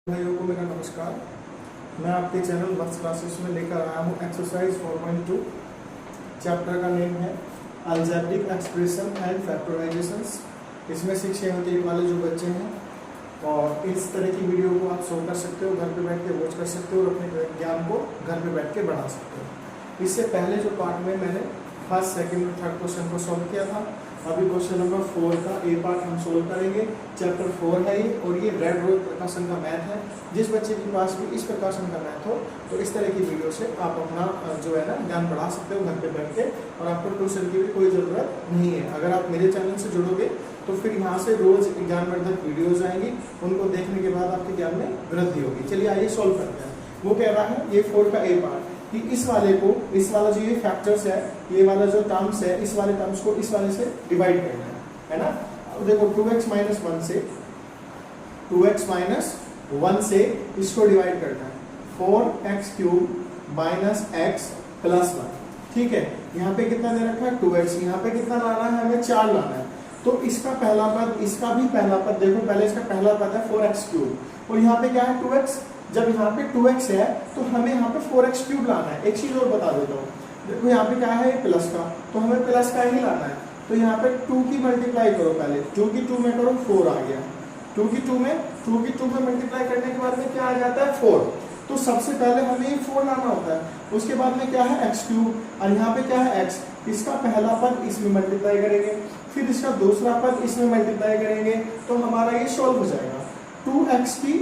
भाइयों को मेरा नमस्कार। मैं आपके चैनल वर्क्स क्लासेस में लेकर आया हूँ एक्सरसाइज 4.2। चैप्टर का नेम है अलजेब्रिक एक्सप्रेशन एंड फैक्टराइजेशंस। इसमें 6 और 8 वाले जो बच्चे हैं और इस तरह की वीडियो को आप सॉल्व कर सकते हो, घर पे बैठ के वॉच कर सकते हो और अपने ज्ञान को घर पे बैठ के बढ़ा सकते हो। इससे पहले जो पार्ट में मैंने फर्स्ट, सेकेंड और थर्ड क्वेश्चन को सॉल्व किया था। अभी क्वेश्चन नंबर 4 का ए पार्ट हम सोल्व करेंगे। चैप्टर 4 है ये और ये रेड रोज प्रकाशन का मैथ है। जिस बच्चे के पास भी इस प्रकाशन का मैथ हो तो इस तरह की वीडियो से आप अपना जो है ना ज्ञान बढ़ा सकते हो घर पे बैठ के, और आपको ट्यूशन की भी कोई ज़रूरत नहीं है। अगर आप मेरे चैनल से जुड़ोगे तो फिर यहाँ से रोज ज्ञानवर्धक वीडियोज आएंगी, उनको देखने के बाद आपके ज्ञान में वृद्धि होगी। चलिए आइए सॉल्व करते हैं। वो कह रहा है ये 4 का ए पार्ट कि इस वाले को, इस वाला जो ये फैक्टर्स है, ये वाला जो टर्म्स है, इस वाले टर्म्स को इस वाले से डिवाइड करना है ना। अब देखो 2x माइनस 1 से 2x माइनस 1 से इसको डिवाइड करना है 4x cube minus x plus 1। ठीक है, यहाँ पे कितना दे रखा है 2x, यहाँ पे कितना लाना है हमें 4 लाना है। तो इसका पहला पद, इसका भी पहला पद देखो, पहले इसका पहला पद है 4x क्यूब और यहाँ पे क्या है 2x। जब यहाँ पे 2x है तो हमें यहाँ पे 4x क्यूब लाना है। एक चीज और बता देता हूँ, देखो यहाँ पे क्या है प्लस का, तो हमें प्लस का ही लाना है। तो यहाँ पे 2 की मल्टीप्लाई करो, पहले 2 की 2 में करो 4 आ गया। 2 की 2 में मल्टीप्लाई करने के बाद में क्या आ जाता है 4। तो सबसे पहले हमें ये 4 लाना होता है। उसके बाद में क्या है x क्यूब और यहाँ पे क्या है x। इसका पहला पद इसमें मल्टीप्लाई करेंगे, फिर इसका दूसरा पद इसमें मल्टीप्लाई करेंगे, तो हमारा ये सॉल्व हो जाएगा। 2x की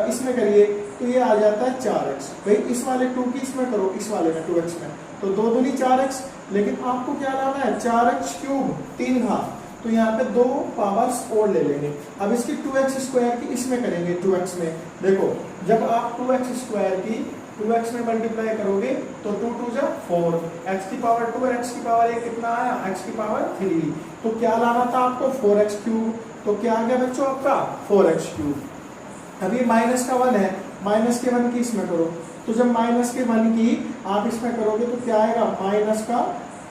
इसमें करिए तो ये आ जाता है 4x। भाई इस वाले 2 की इसमें करो, इस वाले में 2x में, तो 2 दूनी 4x। लेकिन आपको क्या लाना है 4x क्यूब 3 घात, तो यहाँ पे 2 पावर्स और ले लेंगे। अब इसकी 2x स्क्वायर की इसमें करेंगे 2x में। देखो जब आप 2x स्क्वायर की 2x में मल्टीप्लाई करोगे तो 2 2 जा 4, x की पावर 2 और x की पावर 1 कितना आया, x की पावर 3। तो क्या लाना था आपको 4x क्यूब, तो क्या आ गया बच्चों आपका 4x क्यूब। अब ये माइनस का 1 है, माइनस के 1 की इसमें करो, तो जब माइनस के 1 की आप इसमें करोगे तो क्या आएगा माइनस का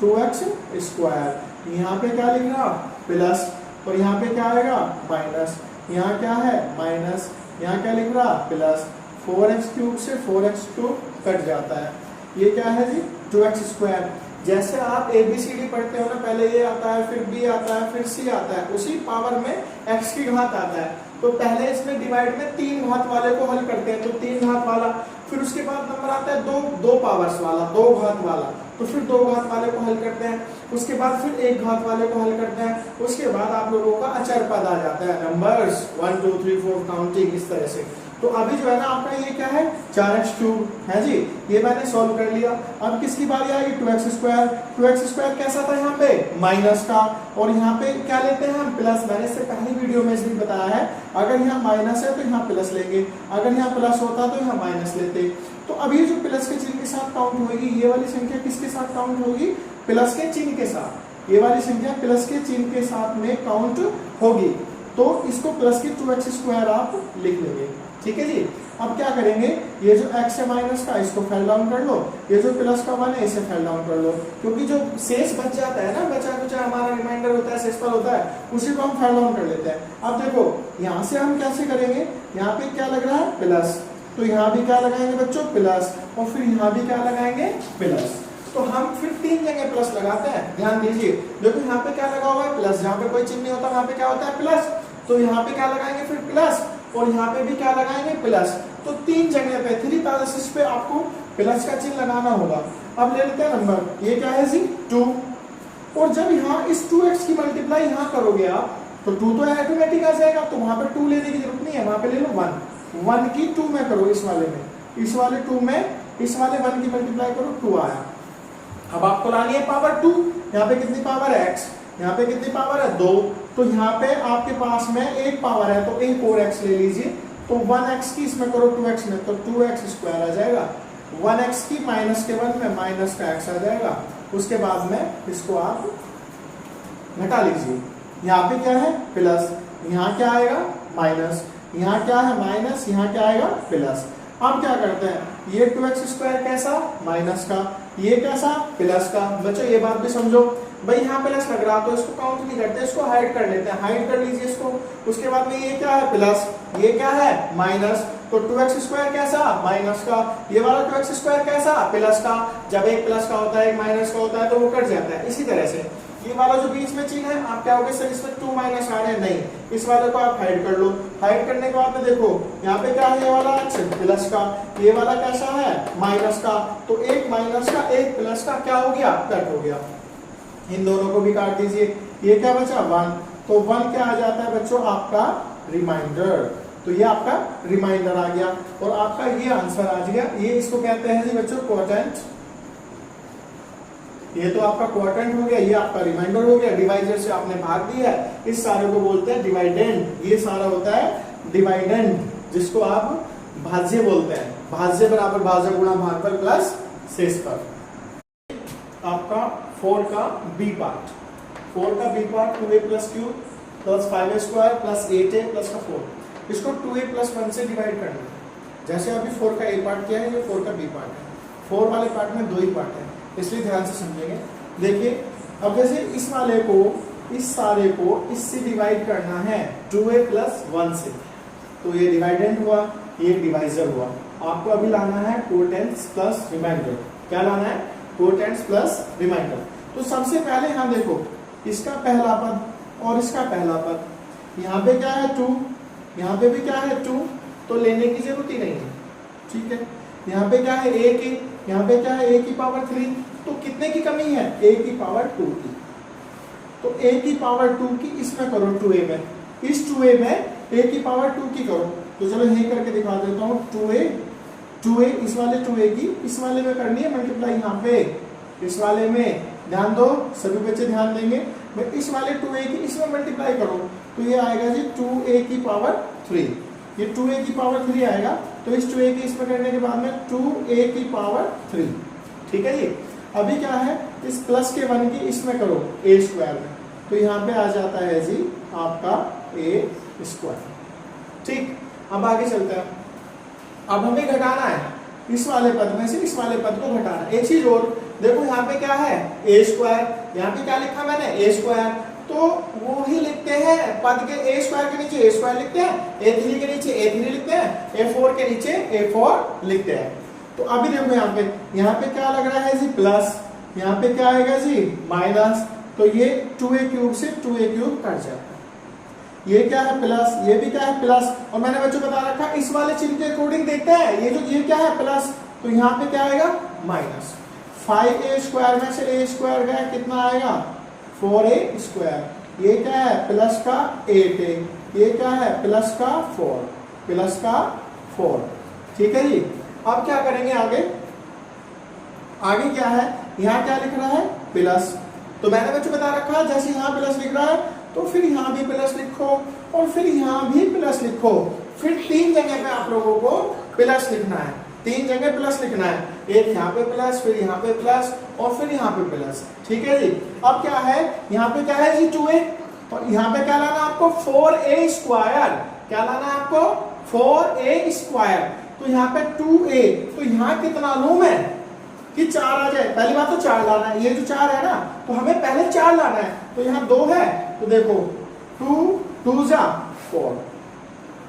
2x स्क्वायर। यहाँ पे क्या लिख रहा प्लस, और यहाँ पे क्या आएगा माइनस। यहाँ क्या है माइनस, यहाँ क्या लिख रहा प्लस। 4x क्यूब से 4x क्यूब कट जाता है। ये क्या है जी 2x स्क्वायर। जैसे आप ABCD पढ़ते हो ना, पहले ये आता है, फिर B आता है, फिर C आता है, उसी पावर में x की घात आता है। तो पहले इसमें डिवाइड में 3 घात वाले को हल करते हैं, तो 3 घात वाला, फिर उसके बाद नंबर आता है 2 पावर्स वाला, 2 घात वाला, तो फिर 2 घात वाले को हल करते हैं। उसके बाद फिर 1 घात वाले को हल करते हैं। उसके बाद आप लोगों का अचर पद आ जाता है, नंबर्स 1 2 3 4 काउंटिंग इस तरह से। तो अभी जो है ना आपका ये क्या है 4x क्यूब है जी, ये मैंने सॉल्व कर लिया। अब किसकी बारी आई 2x स्क्वायर। 2x स्क्वायर कैसा था यहाँ पे माइनस का, और यहाँ पे क्या लेते हैं हम प्लस। मैंने इससे पहली वीडियो में इसलिए बताया है, अगर यहाँ माइनस है तो यहाँ प्लस लेंगे, अगर यहाँ प्लस होता तो यहाँ माइनस लेते। तो अभी जो प्लस के चिन्ह के साथ काउंट होगी, ये वाली संख्या किसके साथ काउंट होगी प्लस के चिन्ह के साथ। ये वाली संख्या प्लस के चिन्ह के साथ में काउंट होगी, तो इसको प्लस के 2x स्क्वायर आप लिख लेंगे। ठीक है जी। अब क्या करेंगे, ये जो x है माइनस का, इसको फेल डाउन कर लो, ये जो प्लस का 1 है इसे फेल डाउन कर लो, क्योंकि जो शेष बच जाता है ना, बचा कुछ हमारा रिमाइंडर होता है, शेषफल होता है, उसी को हम फेल डाउन कर लेते हैं। अब देखो यहाँ से हम कैसे करेंगे, यहाँ पे क्या लग रहा है प्लस, तो यहाँ भी क्या लगाएंगे बच्चों प्लस, और फिर यहाँ भी क्या लगाएंगे प्लस। तो हम फिर 3 जगह प्लस लगाते हैं, ध्यान दीजिए। देखो यहाँ पे क्या लगा हुआ है प्लस, जहाँ पे कोई चिन्ह नहीं होता वहां पे क्या होता है प्लस, तो यहाँ पे क्या लगाएंगे फिर प्लस, और यहाँ पे भी क्या लगाएंगे प्लस। तो 3 जगह पे 3 पैरेंथेसिस पे आपको प्लस का चिन्ह लगाना होगा। अब ले लेते हैं नंबर, ये क्या है जी 2, और जब यहाँ इस 2x की मल्टीप्लाई यहाँ करोगे आप, तो 2 तो ऑटोमेटिक आ जाएगा, तो वहां पे 2 लेने की जरूरत नहीं है, वहां पे ले लो 1 की 2 में करो, इस वाले में, इस वाले 2 में इस वाले 1 की मल्टीप्लाई करो 2 आया। अब आपको लानी है पावर 2, यहाँ पे कितनी पावर है x, यहाँ पे कितनी पावर है 2, तो यहाँ पे आपके पास में 1 पावर है, तो एक और x ले लीजिए, तो 1x की इसमें करो 2x में, तो 2x स्क्वायर आ जाएगा। 1x की माइनस के 1 में माइनस का x आ जाएगा। उसके बाद में इसको आप घटा लीजिए, यहाँ पे क्या है प्लस, यहाँ क्या आएगा माइनस, यहाँ क्या है माइनस, यहाँ क्या आएगा प्लस। अब क्या करते हैं, ये 2x² कैसा, माइनस का, ये कैसा, प्लस का। बच्चों ये बात भी समझो, भाई यहाँ प्लस लग रहा तो इसको काउंट नहीं करते, इसको हाइड कर लेते हैं, हाइड कर लीजिए इसको। उसके बाद में ये क्या है, प्लस, ये क्या है, माइनस। तो 2x² कैसा, माइनस का, ये वाला 2x² कैसा, प्लस का। जब एक प्लस का होता है एक माइनस का होता है तो वो कट जाता है। इसी तरह से ये वाला जो बीच में चिन्ह है, आप क्या होगे सर इसमें 2 माइनस आ रहे हैं, नहीं, इस वाले को आप हाइड कर लो। हाइड करने के बाद में देखो यहाँ पे क्या है, ये वाला प्लस का, ये वाला कैसा है, माइनस का। तो एक माइनस का एक प्लस का क्या हो गया, कट हो गया। इन दोनों को भी काट दीजिए, ये क्या बचा, 1। तो 1 क्या आ जाता है बच्चों, आपका रिमाइंडर। तो ये आपका रिमाइंडर आ गया और आपका ये आंसर आ गया। ये इसको कहते हैं जी बच्चों क्वोटेंट। ये तो आपका क्वोटेंट हो गया, ये आपका रिमाइंडर हो गया। डिवाइजर से आपने भाग दिया है, इस सारे को बोलते हैं डिवाइडेंड। ये सारा होता है डिवाइडेंड, जिसको आप भाज्य बोलते हैं। भाज्य बराबर भाज्य गुणा भागफल प्लस शेष पर। आपका 4 का बी पार्ट, 4 का B part 2a plus Q plus 5a² plus 8a plus का 4। इसको 2a प्लस 1 से डिवाइड करना है। जैसे अभी 4 का a पार्ट किया है, ये 4 का b पार्ट है। 4 वाले पार्ट में 2 ही पार्ट है, इसलिए ध्यान से समझेंगे। देखिए अब जैसे इस वाले को, इस सारे को इससे डिवाइड करना है 2a प्लस 1 से, तो ये डिवाइडेंड हुआ, ये डिवाइजर हुआ। आपको अभी लाना है कोटेंट्स प्लस रिमाइंडर। क्या लाना है, कोटेंट्स प्लस रिमाइंडर। तो सबसे पहले यहाँ देखो, इसका पहला पद और इसका पहला पद, यहाँ पे क्या है 2, यहाँ पे भी क्या है 2, तो लेने की जरूरत ही नहीं है, ठीक है। यहाँ पे क्या है a की, यहाँ पे क्या है a की पावर 3, तो कितने की कमी है, a की पावर 2 की। तो a की पावर 2 की इसमें करो 2a में, इस 2a में a की पावर 2 की करो। तो चलो ये करके दिखा देता हूँ। 2a इस वाले 2a की इस वाले में करनी है मल्टीप्लाई, यहाँ पे इस वाले में ध्यान दो, सभी बच्चे ध्यान देंगे। मैं इस वाले 2a की इसमें मल्टीप्लाई करो तो ये आएगा जी 2a की पावर 3, ये 2a की पावर 3 आएगा। तो इस 2a की इसमें करने के बाद में 2a की पावर 3, ठीक है जी। अभी क्या है, इस प्लस के 1 की इसमें करो a² में, तो यहाँ पे आ जाता है जी आपका a²। ठीक, अब आगे चलते हैं। अब हमें घटाना है इस वाले पद में से इस वाले पद को घटाना। एक चीज और देखो, यहाँ पे क्या है a², यहाँ पे क्या लिखा मैंने a², तो वो ही लिखते हैं पद के a² के नीचे a² लिखते हैं, a3 के नीचे a3 लिखते हैं, a4 के नीचे a4 लिखते हैं। तो अभी देखो यहाँ पे क्या लग रहा है जी प्लस, यहाँ पे क्या आएगा जी माइनस। तो ये 2a³ से 2a³ कट जाता है। ये क्या है प्लस, ये भी क्या है प्लस। और मैंने बच्चों को बता रखा इस वाले चिन्ह के अकॉर्डिंग देखते हैं, ये क्या है प्लस, तो यहाँ पे क्या आएगा माइनस। 5a² में से a² गया, कितना आएगा 4a²। ये क्या है प्लस का 8a, ये क्या है प्लस का 4, प्लस का 4, ठीक है जी। अब क्या करेंगे आगे, आगे क्या है, यहाँ क्या लिख रहा है प्लस। तो मैंने बच्चों बता रखा जैसे यहाँ प्लस लिख रहा है तो फिर यहाँ भी प्लस लिखो और फिर यहाँ भी प्लस लिखो। फिर 3 जगह पे आप लोगों को प्लस लिखना है, 3 जगह प्लस लिखना है। एक यहाँ पे प्लस, फिर यहाँ पे प्लस और फिर यहाँ पे प्लस, ठीक है जी। अब क्या है, यहाँ पे क्या है जी 2a और यहाँ पे क्या लाना आपको 4a²। क्या लाना है आपको 4a²। तो यहाँ पे 2a, तो यहाँ कितना लूं मैं कि 4 आ जाए। पहली बात तो 4 लाना है, ये जो 4 है ना तो हमें पहले 4 लाना है। तो यहाँ 2 है तो देखो 2 2 जा 4,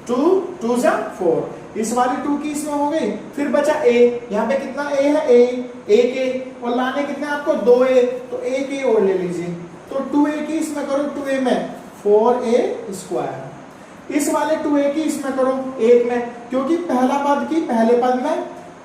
2 2 जा 4, इस वाली 2 की इसमें हो गई। फिर बचा a, यहाँ पे कितना a है a के, और लाने कितने आपको 2a, तो a के और ले लीजिए। तो 2a की इसमें करो 2a में 4a², इस वाले 2a की इसमें करो 1 में, क्योंकि पहला पद की पहले पद में,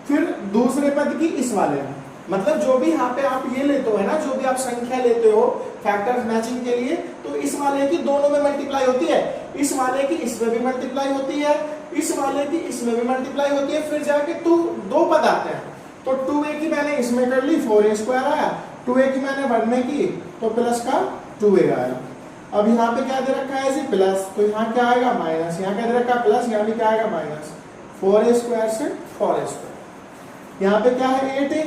फिर दूसरे पद की इस वाले में। मतलब जो भी यहाँ पे आप ये लेते हो है ना, जो भी आप संख्या लेते हो फैक्टर्स मैचिंग के लिए, तो इस वाले की दोनों में मल्टीप्लाई होती है, इस वाले की इसमें भी मल्टीप्लाई होती है, इस वाले की इसमें भी मल्टीप्लाई होती है, फिर जाके 2 पद आते हैं। तो 2a की मैंने इसमें कर ली 4a² आया, 2a की मैंने 1 में की तो प्लस का 2a आया। अब यहाँ पे क्या दे रखा है जी प्लस, तो यहाँ क्या आएगा माइनस, यहाँ क्या दे रखा है प्लस, यहाँ भी क्या आएगा माइनस। 4a² से 4a²। यहाँ पे क्या है 8a,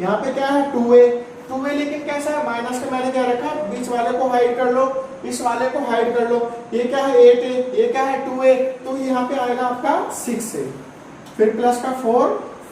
यहाँ पे क्या है 2a लेकिन कैसा है माइनस का, मैंने क्या रखा बीच वाले को हाइड कर लो, इस वाले को हाइड कर लो। ये क्या है 8a, ये क्या है 2a, तो यहाँ पे आएगा आपका 6a। फिर प्लस का 4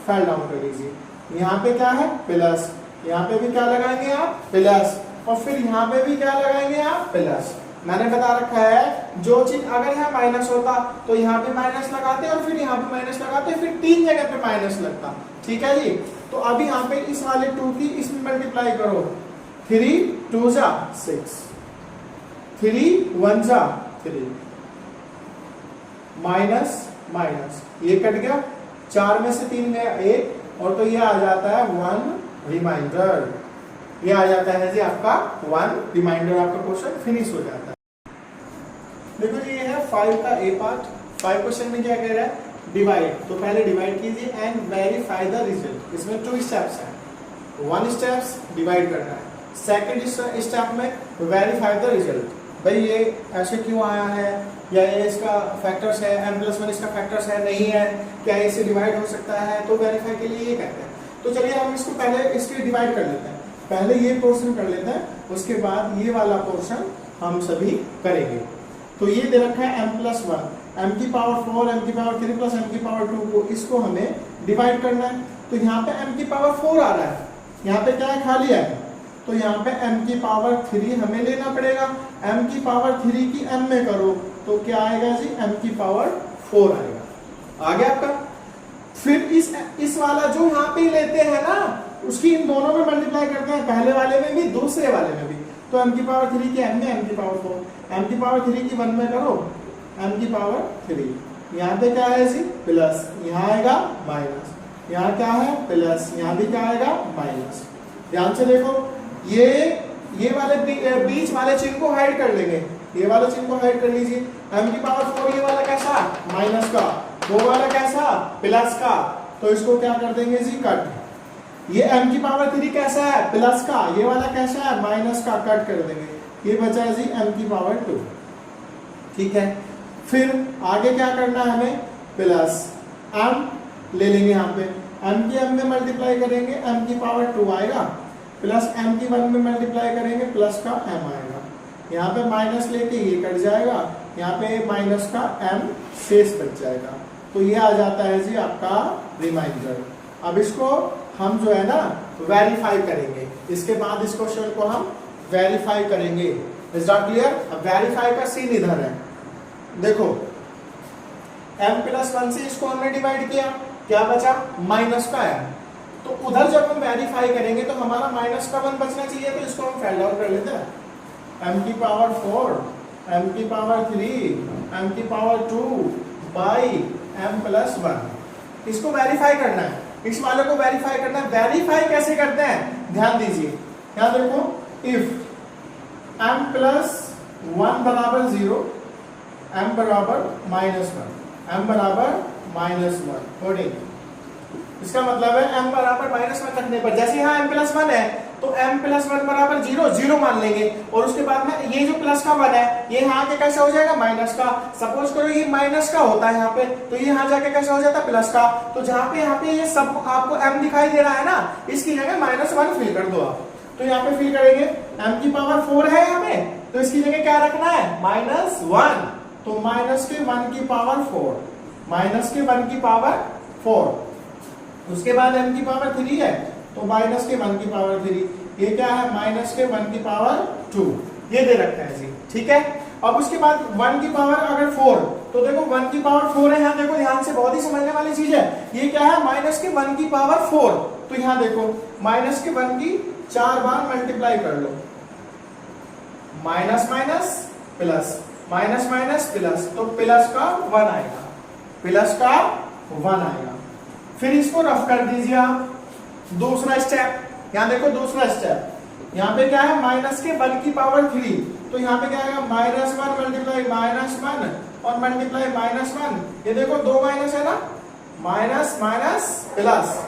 फैल डाउन कर लीजिए, यहाँ पे क्या है प्लस, यहाँ पे भी क्या लगाएंगे आप प्लस, और फिर यहाँ पे भी क्या लगाएंगे आप प्लस। मैंने बता रखा है जो चीज अगर यहाँ माइनस होता तो यहाँ पे माइनस लगाते और फिर यहाँ पे माइनस लगाते, फिर 3 जगह पे माइनस लगता, ठीक है जी। तो अभी यहाँ पे इस वाले 2 की इसमें मल्टीप्लाई करो, 3 2 जा 6, 3 1 जा 3, माइनस माइनस ये कट गया, 4 में से 3 गया 1, और तो ये आ जाता है 1 रिमाइंडर, ये आ जाता है जी आपका 1 रिमाइंडर, आपका क्वेश्चन फिनिश हो जाता है। देखो जी ये है 5 का ए पार्ट। 5 क्वेश्चन में क्या कह रहा है, डिवाइड, तो पहले डिवाइड कीजिए एंड वेरीफाई द रिजल्ट। इसमें 2 स्टेप्स हैं, 1 स्टेप्स डिवाइड करना है, सेकंड स्टेप में वेरीफाई द रिजल्ट। भाई ये ऐसे क्यों आया है, या ये इसका फैक्टर्स है, m+1 इसका फैक्टर्स है नहीं है, क्या इससे डिवाइड हो सकता है, तो वेरीफाई के लिए ये कहते हैं। तो चलिए हम इसको पहले इसके डिवाइड कर लेते हैं, पहले ये पोर्शन कर लेते हैं, उसके बाद ये वाला पोर्शन हम सभी करेंगे। तो ये दे रखा है m+1, m की पावर 4, m की पावर 3 प्लस m की पावर 2 को, इसको हमें डिवाइड करना है। तो यहाँ पे m की पावर 4 आ रहा है, यहाँ पे क्या है खाली है, तो यहाँ पे m की पावर 3 हमें लेना पड़ेगा, m की पावर 3 की m में करो तो क्या आएगा जी, m की पावर 4 आएगा। आ गया आपका। फिर इस वाला जो यहाँ पे लेते हैं ना, उसकी इन दोनों में मल्टीप्लाई करते हैं, पहले वाले में भी दूसरे वाले में भी। तो m की पावर 3 की m में, m की पावर 4, m की पावर 3 की 1 में करो, m की पावर 3, यहाँ पे क्या है जी प्लस, यहाँ आएगा माइनस, यहाँ क्या है प्लस, यहाँ भी क्या आएगा माइनस। ध्यान से देखो, ये वाले बीच वाले चिन्ह को हाइड कर लेंगे, ये वाले चिन्ह को हाइड कर लीजिए। m की पावर 4 ये वाला कैसा माइनस का, वो वाला कैसा प्लस का, तो इसको क्या कर देंगे जी कट। ये m की पावर 3 कैसा है प्लस का, ये वाला कैसा है माइनस का, कट कर देंगे, ये बचा है जी m की पावर 2, ठीक है। फिर आगे क्या करना है हमें, प्लस m ले लेंगे, यहाँ पे m की m में मल्टीप्लाई करेंगे, m की पावर 2 आएगा, प्लस m की 1 में मल्टीप्लाई करेंगे, प्लस का m आएगा, यहाँ पे माइनस लेके ये कट जाएगा, यहाँ पे माइनस का m शेष बच जाएगा, तो ये आ जाता है जी आपका रिमाइंडर। अब इसको हम जो है ना वेरीफाई करेंगे, इसके बाद इस क्वेश्चन को हम वेरीफाई करेंगे। Is not clear? अब वेरीफाई का सीन इधर है, देखो m+1 से इसको हमने डिवाइड किया, क्या बचा माइनस का m, तो उधर जब हम वेरीफाई करेंगे तो हमारा माइनस का 1 बचना चाहिए, तो इसको हम फैल डाउन कर लेते हैं, m की पावर 4, m की पावर 3, m की पावर 2 बाई m+1। इसको वेरीफाई करना है, इस वाले को वेरीफाई करना है। वेरीफाई कैसे करते हैं, ध्यान दीजिए, यहाँ देखो, इफ m+1 बराबर 0, m बराबर -1, m बराबर -1, कोडिंग। इसका मतलब है m बराबर -1 करने पर, जैसे यहाँ m+1 है तो m+1 बराबर 0, 0 मान लेंगे, और उसके बाद में ये जो प्लस का 1 है ये यहाँ के कैसा हो जाएगा माइनस का। सपोज करो ये माइनस का होता है यहाँ पे, तो ये यहाँ जाके कैसा हो जाता है प्लस का। तो जहाँ पे यहाँ पे ये सब आपको m दिखाई दे रहा है ना, इसकी जगह -1 फिल कर दो आप। तो यहाँ पे फिल करेंगे, m की पावर 4 है यहाँ पे, तो इसकी जगह क्या रखना है -1, तो माइनस के 1 की पावर 4, माइनस के 1 की पावर 4, उसके बाद m की पावर 3 है तो माइनस के 1 की पावर 3, ये क्या है माइनस के 1 की पावर 2, ये दे रखा है जी, ठीक है। अब उसके बाद 1 की पावर अगर 4, तो देखो 1 की पावर 4 है, यहाँ देखो ध्यान से, बहुत ही समझने वाली चीज है, ये क्या है माइनस के 1 की पावर 4, तो यहाँ देखो माइनस के 1 की 4 बार मल्टीप्लाई कर लो, minus minus plus, minus minus plus, तो प्लस का 1 आएगा, प्लस का 1 आएगा। फिर इसको रफ कर दीजिए आप। दूसरा स्टेप, यहाँ देखो दूसरा स्टेप, यहाँ पे क्या है माइनस के 1 की पावर 3, तो यहाँ पे क्या आएगा -1 मल्टीप्लाई -1 और मल्टीप्लाई -1, ये देखो 2 माइनस है ना, माइनस माइनस प्लस,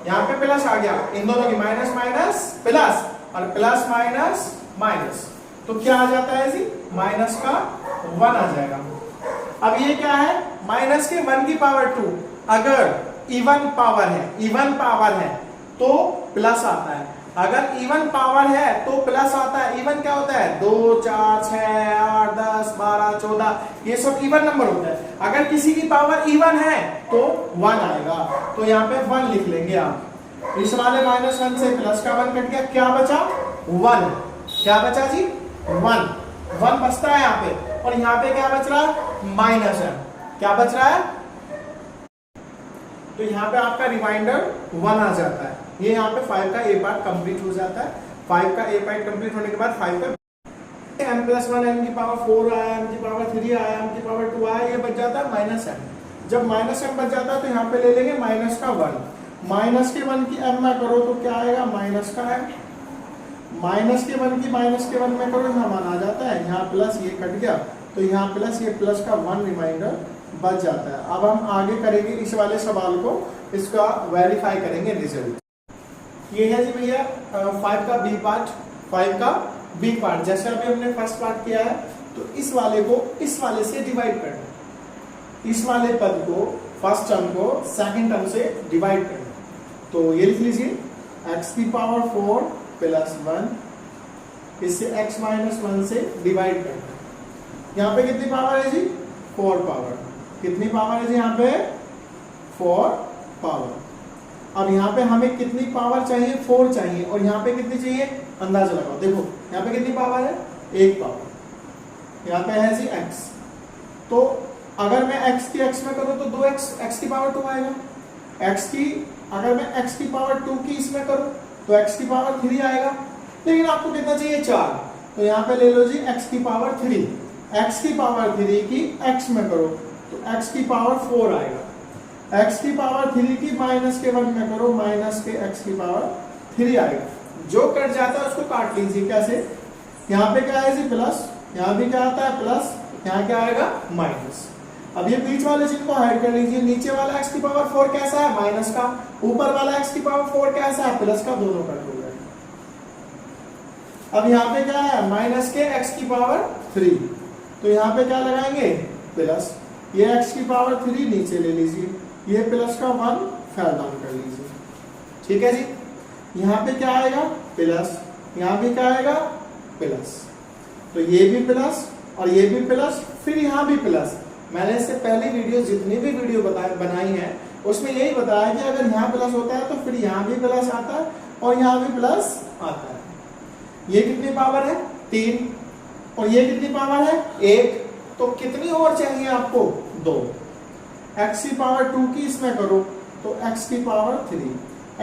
यहाँ पे प्लस आ गया, इन दोनों की माइनस माइनस प्लस और प्लस माइनस माइनस, तो क्या आ जाता है जी माइनस का 1 आ जाएगा। अब ये क्या है माइनस के 1 की पावर 2, अगर इवन पावर है, इवन पावर है तो प्लस आता है, अगर इवन पावर है तो प्लस आता है। इवन क्या होता है? 2 4 6 8 10 12 14, ये सब इवन नंबर होता है। अगर किसी की पावर इवन है तो 1 आएगा, तो यहाँ पे 1 लिख लेंगे आप। इस वाले -1 से प्लस का 1 कट गया, क्या बचा? 1। क्या बचा जी? 1 बचता है यहाँ पे। और यहाँ पे क्या बच रहा है? माइनस है। क्या बच रहा है? तो यहाँ पे आपका रिमाइंडर 1 आ जाता है। ये यहाँ पे 5 का ए पार्ट कंप्लीट हो जाता है। 5 का ए पार्ट कंप्लीट होने के बाद 5 का m+1 m की पावर 4 आया, m की पावर 3 आया, m की पावर 2 आया, ये बच जाता है -m। जब -m बच जाता है तो यहाँ पे ले लेंगे माइनस का 1। माइनस के 1 की m में करो तो क्या आएगा? माइनस का m। माइनस के 1 की माइनस के 1 में करो, यहाँ 1 आ जाता है। यहाँ प्लस ये कट गया, तो यहाँ प्लस ये प्लस का 1 रिमाइंडर बच जाता है। अब हम आगे करेंगे इस वाले सवाल को, इसका वेरीफाई करेंगे रिजल्ट। ये है जी भैया 5 का बी पार्ट। 5 का बी पार्ट जैसे अभी हमने फर्स्ट पार्ट किया है, तो इस वाले को इस वाले से डिवाइड करना। इस वाले पद को, फर्स्ट टर्म को सेकंड टर्म से डिवाइड करना। तो ये लिख लीजिए x की पावर 4 प्लस 1, इससे x माइनस 1 से डिवाइड करना। यहाँ पे कितनी पावर है जी? 4 पावर। कितनी पावर है जी यहाँ पे? 4 पावर। अब यहाँ पे हमें कितनी पावर चाहिए? 4 चाहिए। और यहाँ पे कितनी चाहिए? अंदाजा लगाओ। देखो यहाँ पे कितनी पावर है? 1 पावर। यहाँ पे है जी x। तो अगर मैं x की x में करूँ तो 2x, x की पावर 2 आएगा। x की अगर मैं x की पावर 2 की इसमें करूँ तो x की पावर 3 आएगा। लेकिन आपको कितना चाहिए? 4। तो यहाँ पे ले लो जी x की पावर 3। x की पावर 3 की x में करो तो x की पावर 4 आएगा। x की पावर 3 की माइनस के 1 में करो, माइनस के x की पावर 3 आएगा। जो कट जाता है उसको काट लीजिए। कैसे? यहाँ पे क्या है जी? प्लस। यहाँ भी क्या आता है? प्लस। यहाँ क्या आएगा? माइनस। अब ये बीच वाले चिन्ह को हाइड कर लीजिए। नीचे वाला x की पावर 4 कैसा है? माइनस का। ऊपर वाला x की पावर 4 कैसा है? प्लस का। दोनों कट हो गए। अब यहाँ पे क्या है? माइनस के x की पावर 3। तो यहाँ पे क्या लगाएंगे? प्लस। ये x की पावर 3 नीचे ले लीजिए, ये प्लस का 1 फेल डाउन कर लीजिए। ठीक है जी। यहाँ पे क्या आएगा? प्लस। यहाँ भी क्या आएगा? प्लस। तो ये भी प्लस और ये भी प्लस, फिर यहाँ भी प्लस। मैंने इससे पहले वीडियो जितनी भी वीडियो बनाई है उसमें यही बताया कि अगर यहाँ प्लस होता है तो फिर यहाँ भी प्लस आता है और यहाँ भी प्लस आता है। ये कितनी पावर है? 3। और ये कितनी पावर है? 1। तो कितनी और चाहिए आपको? 2। x की पावर 2 की इसमें करो तो x की पावर 3,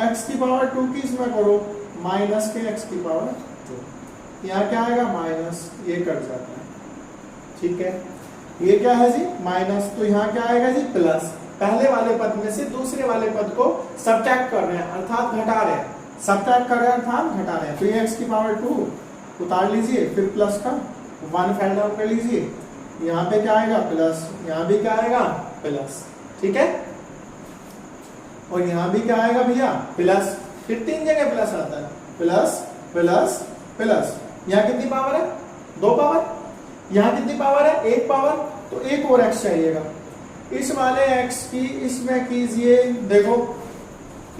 x की पावर 2 की इसमें करो माइनस के x की पावर 2। यहाँ क्या आएगा? माइनस। ये कट जाता है। ठीक है। ये क्या है जी? माइनस। तो यहाँ क्या आएगा जी? प्लस। पहले वाले पद में से दूसरे वाले पद को सब्ट्रैक्ट कर रहे हैं, अर्थात घटा रहे हैं। सब्ट्रैक्ट कर रहे हैं अर्थात घटा रहे हैं। तो ये x की पावर 2 उतार लीजिए, फिर प्लस का 1 फेल डाउन कर लीजिए। यहाँ पे क्या आएगा? प्लस। यहाँ भी क्या आएगा? प्लस। ठीक है। और यहाँ भी क्या आएगा भैया? प्लस। फिर 3 जगह प्लस आता है। Plus plus plus. यहाँ कितनी पावर है? 2 पावर। यहाँ कितनी पावर है? 1 पावर। तो एक और x चाहिएगा। इस वाले x की इसमें कीजिए, देखो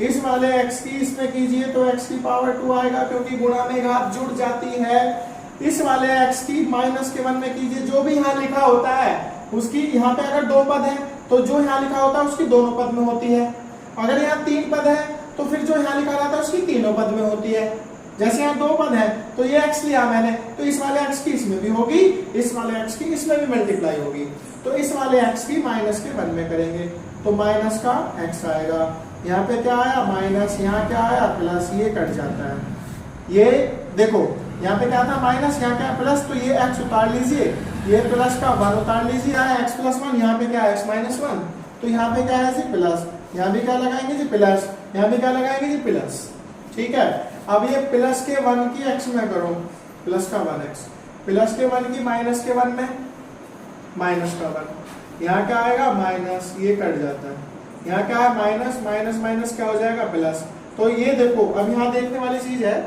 इस वाले x की इसमें कीजिए तो x की पावर 2 आएगा, क्योंकि गुणा में घात जुड़ जाती है। इस वाले x की माइनस के 1 में कीजिए, जो भी यहाँ लिखा होता है उसकी, यहाँ पे अगर 2 पद है तो जो यहाँ लिखा होता है उसकी दोनों पद में होती है। अगर यहाँ 3 पद है तो फिर जो यहाँ लिखा रहता है उसकी तीनों पद में होती है। जैसे यहाँ 2 पद है तो ये x लिया मैंने, तो इस वाले x की इसमें भी होगी, इस वाले x की इसमें भी मल्टीप्लाई होगी। तो इस वाले x की माइनस के 1 में करेंगे तो माइनस का x आएगा। यहाँ पे क्या आया? माइनस। यहाँ क्या आया? प्लस। ये कट जाता है। ये देखो यहाँ पे क्या था? माइनस। यहाँ क्या? प्लस। तो ये x उतार लीजिए, ये प्लस का 1 उतार लीजिए, आया x प्लस 1। यहाँ पे क्या है? x minus 1। तो यहाँ पे क्या है जी? प्लस। यहाँ भी क्या लगाएंगे जी? प्लस। यहाँ भी क्या लगाएंगे जी? प्लस। ठीक है। अब ये प्लस के 1 की x में करो, प्लस का 1x। प्लस के 1 की माइनस के 1 में माइनस का 1। यहाँ क्या आएगा? माइनस। ये कट जाता है। यहाँ क्या है? माइनस। माइनस माइनस क्या हो जाएगा? प्लस। तो ये देखो, अब यहाँ देखने वाली चीज है,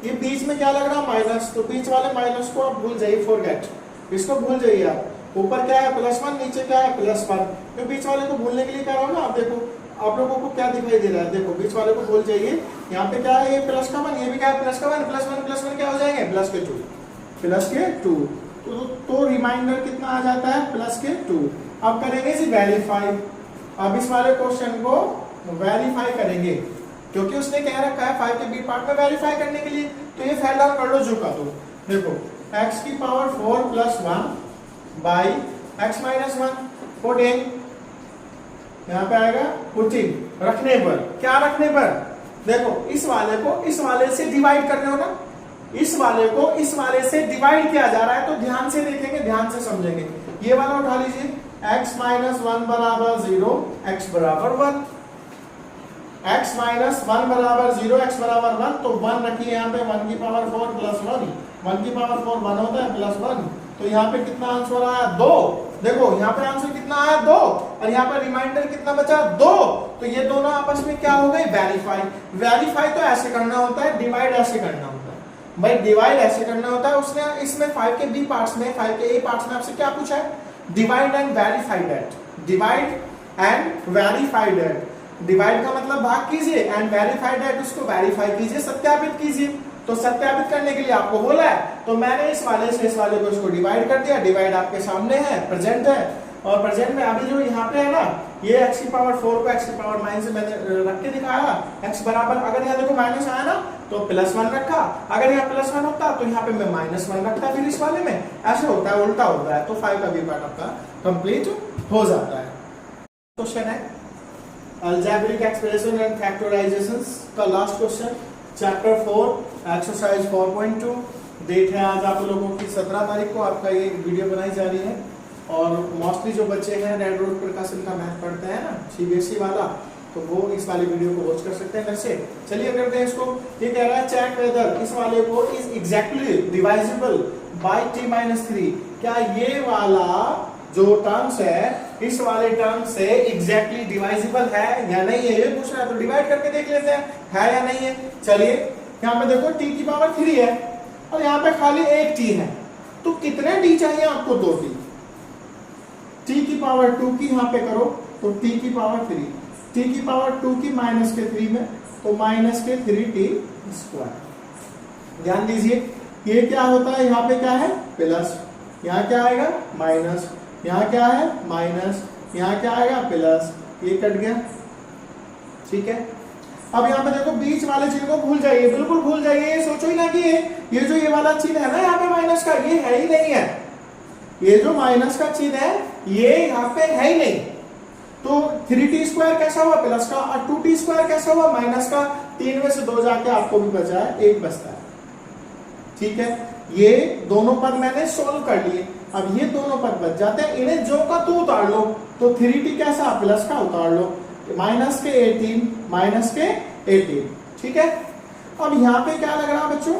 ये बीच में क्या लग रहा है? माइनस। तो बीच वाले माइनस को आप भूल जाइए, फॉरगेट, इसको भूल जाइए आप। ऊपर क्या है? +1, नीचे क्या है? +1। तो बीच वाले को भूलने के लिए क्या रहा हूँ ना, आप देखो आप लोगों को क्या दिखाई दे रहा है, देखो बीच वाले को भूल जाइए, यहाँ पे क्या है, ये प्लस का 1, ये भी क्या है प्लस का 1, प्लस वन क्या हो जाएंगे प्लस के 2, प्लस के 2। तो रिमाइंडर कितना आ जाता है प्लस के 2। अब करेंगे जी वेरीफाई। अब इस वाले क्वेश्चन को वेरीफाई करेंगे क्योंकि उसने कह रखा है 5 के बी पार्ट में वेरीफाई करने के लिए, तो ये फाइल डाउन कर लो जो का तो। देखो x की power 4 plus 1 by x minus 1 putting, यहाँ पे आएगा पुटिंग, रखने पर, क्या रखने पर, देखो इस वाले को इस वाले से डिवाइड कर रहे हो ना, इस वाले को इस वाले से डिवाइड किया जा रहा है, तो ध्यान से देखेंगे, ध्यान से समझेंगे। ये वाला उठा लीजिए, x माइनस 1 बराबर 0, x बराबर 1, x माइनस 1 बराबर 0, x बराबर 1, तो 1 रखिए यहाँ पे, 1 की पावर 4 प्लस 1, 1 की पावर 4 1 होता है प्लस 1, तो यहाँ पे कितना आंसर आया 2। देखो यहाँ पे आंसर कितना आया 2, और यहाँ पे रिमाइंडर कितना बचा 2, तो ये दोनों आपस में क्या हो गए वेरीफाई। वेरीफाई तो ऐसे करना होता है, डिवाइड ऐसे करना होता है भाई, डिवाइड ऐसे करना होता है। उसने इसमें 5 के बी पार्ट्स में, 5 के ए पार्ट्स में आपसे क्या पूछा है, divide and verify that, divide and verify that. Divide का मतलब भाग कीजिए, एंड वेरीफाई दैट उसको वेरीफाई कीजिए, सत्यापित कीजिए। तो सत्यापित करने के लिए आपको बोला है, तो मैंने इस वाले से इस वाले को इसको डिवाइड कर दिया, डिवाइड आपके सामने है, प्रेजेंट है, और प्रेजेंट में अभी जो यहाँ पे है ना, ये x की पावर 4 को x की पावर माइनस से मैंने रख के दिखाया, x बराबर, अगर यहाँ देखो माइनस आया ना तो प्लस 1 रखा, अगर यहाँ प्लस 1 होता तो यहाँ पे मैं माइनस 1 रखता, फिर इस वाले में ऐसे होता है, उल्टा होता है, तो 5 का बी पार्ट आपका कंप्लीट हो जाता है। क्वेश्चन है अलजेब्रिक एक्सप्रेशन एंड फैक्टराइजेशंस का last question, chapter 4 exercise 4.2। Date है आज आप लोगों की 17 तारीख को, आपका ये वीडियो बनाई जा रही है, और मोस्टली जो बच्चे हैं रेड रोड प्रकाशन का मैथ पढ़ते हैं ना, सीबीएसई वाला, तो वो इस वाली वीडियो को वॉच कर सकते हैं घर से। चलिए करते हैं इसको। ये कह रहा है चेक वेदर इस वाले को इज एग्जैक्टली डिवाइजिबल बाय t-3, क्या ये वाला जो टर्म्स है इस वाले टर्म से एग्जैक्टली डिवाइजिबल है या नहीं है, ये पूछ रहा है, तो डिवाइड करके देख लेते हैं है या नहीं है। चलिए यहाँ पे देखो t की पावर 3 है और यहाँ पे खाली एक t है, तो कितने t चाहिए आपको, 2t। t की पावर 2 की यहाँ पे करो तो t की पावर 3, t की पावर 2 की माइनस के 3 में, तो माइनस के 3t स्क्वायर। ध्यान दीजिए ये क्या होता है, यहाँ पे क्या है प्लस, यहाँ क्या आएगा माइनस, यहाँ क्या है माइनस, यहाँ क्या आएगा प्लस, ये कट गया, ठीक है। अब यहाँ पे देखो बीच वाले चिन्ह को भूल जाइए, बिल्कुल भूल जाइए, ये सोचो ही ना कि ये जो ये वाला चिन्ह है ना यहाँ पे माइनस का, ये है ही नहीं है, ये जो माइनस का चिन्ह है ये यहाँ पे है ही नहीं। तो 3t स्क्वायर कैसा हुआ प्लस का, और 2t स्क्वायर कैसा हुआ माइनस का, 3 में से 2 जाके आपको भी बचा है, 1 बचता है, ठीक है। ये दोनों पद मैंने सोल्व कर लिए, अब ये दोनों पद बच जाते हैं, इन्हें जो का तू उतार लो, तो 3t कैसा प्लस का उतार लो, माइनस के 18, माइनस के 18, ठीक है। अब यहाँ पे क्या लग रहा है बच्चों,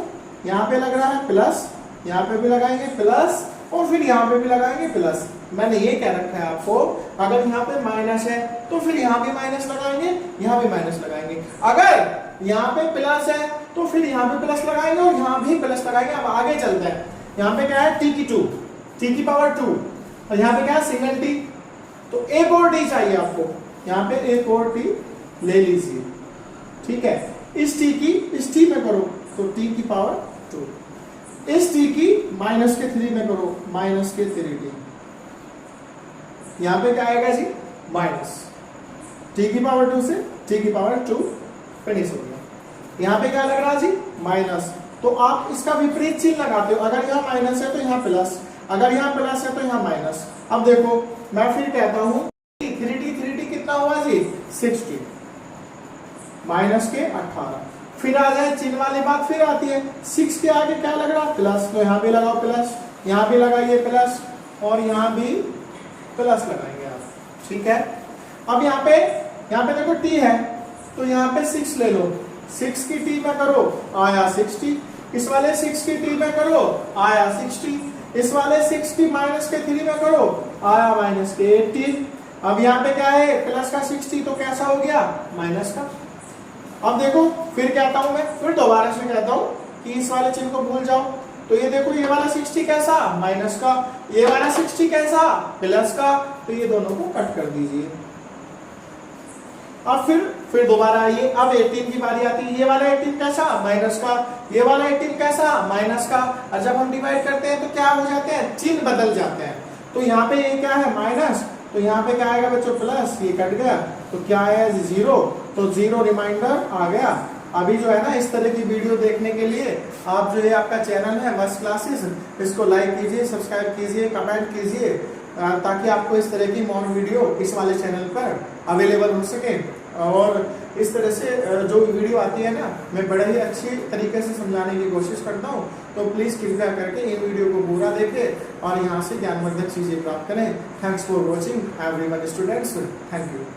यहाँ पे लग रहा है प्लस, यहाँ पे भी लगाएंगे प्लस, और फिर यहाँ पे भी लगाएंगे प्लस। मैंने ये कह रखा है आपको, अगर यहाँ पे माइनस है तो फिर यहाँ भी माइनस लगाएंगे, यहाँ भी माइनस लगाएंगे, अगर यहाँ पे प्लस है तो फिर यहाँ पे प्लस लगाएंगे और यहाँ भी प्लस लगाएंगे। अब आगे चलते हैं, यहाँ पे क्या है t की 2, t की पावर 2, और यहाँ पे क्या है सिंगल t, तो एक और t चाहिए आपको, यहाँ पे एक और t ले लीजिए, ठीक है। इस t में करो तो t की पावर 2, इस t की माइनस के 3 में करो माइनस के 3t, यहाँ पे क्या आएगा जी माइनस, t की पावर 2 से t की पावर 2 फिनिश हो गया। यहाँ पे क्या लग रहा है जी माइनस, तो आप इसका विपरीत चिन्ह लगाते हो, अगर यहाँ माइनस है तो यहाँ प्लस, अगर यहाँ प्लस है तो यहाँ माइनस। अब देखो मैं फिर कहता हूँ 3t कितना हुआ जी 60, माइनस के 18, फिर आ जाए चिन्ह वाली बात फिर आती है, 6 के आगे क्या लग रहा है प्लस, तो यहाँ भी लगाओ प्लस, यहाँ भी लगाइए प्लस, और यहाँ भी प्लस लगाएंगे आप, ठीक है। अब यहाँ पे देखो t है तो यहाँ पे 6 ले लो, 6 की t में करो आया 60, इस वाले 6 की t में करो आया 60, इस वाले 6 की माइनस के 3 में करो आया माइनस के 18। अब यहाँ पे क्या है प्लस का 60, तो कैसा हो गया माइनस का। अब देखो फिर कहता हूं मैं, फिर दोबारा से कहता हूं कि इस वाले चिन्ह को भूल जाओ, तो ये देखो ये वाला 60 कैसा माइनस का, ये वाला 60 कैसा प्लस का, तो ये दोनों को कट कर दीजिए। अब फिर दोबारा आइए, अब 18 की बारी आती है। ये वाला 18 कैसा, माइनस का, ये वाला 18 कैसा, माइनस का। और जब हम डिवाइड करते हैं तो क्या हो जाते हैं, चिन्ह बदल जाते हैं। तो यहाँ पे ये क्या है, माइनस, तो यहाँ पे क्या आएगा बच्चों, प्लस, ये कट गया तो क्या आया, 0, तो 0 रिमाइंडर आ गया। अभी जो है ना इस तरह की वीडियो देखने के लिए आप जो है आपका चैनल है मस्त क्लासेस, इसको लाइक कीजिए, सब्सक्राइब कीजिए, कमेंट कीजिए, ताकि आपको इस तरह की मोर वीडियो इस वाले चैनल पर अवेलेबल हो सके। और इस तरह से जो वीडियो आती है ना, मैं बड़े ही अच्छी तरीके से समझाने की कोशिश करता हूँ। तो प्लीज़ कृपया करके इन वीडियो को पूरा देखें और यहाँ से ज्ञानवर्धक चीज़ें प्राप्त करें। Thanks for watching everyone students, thank you.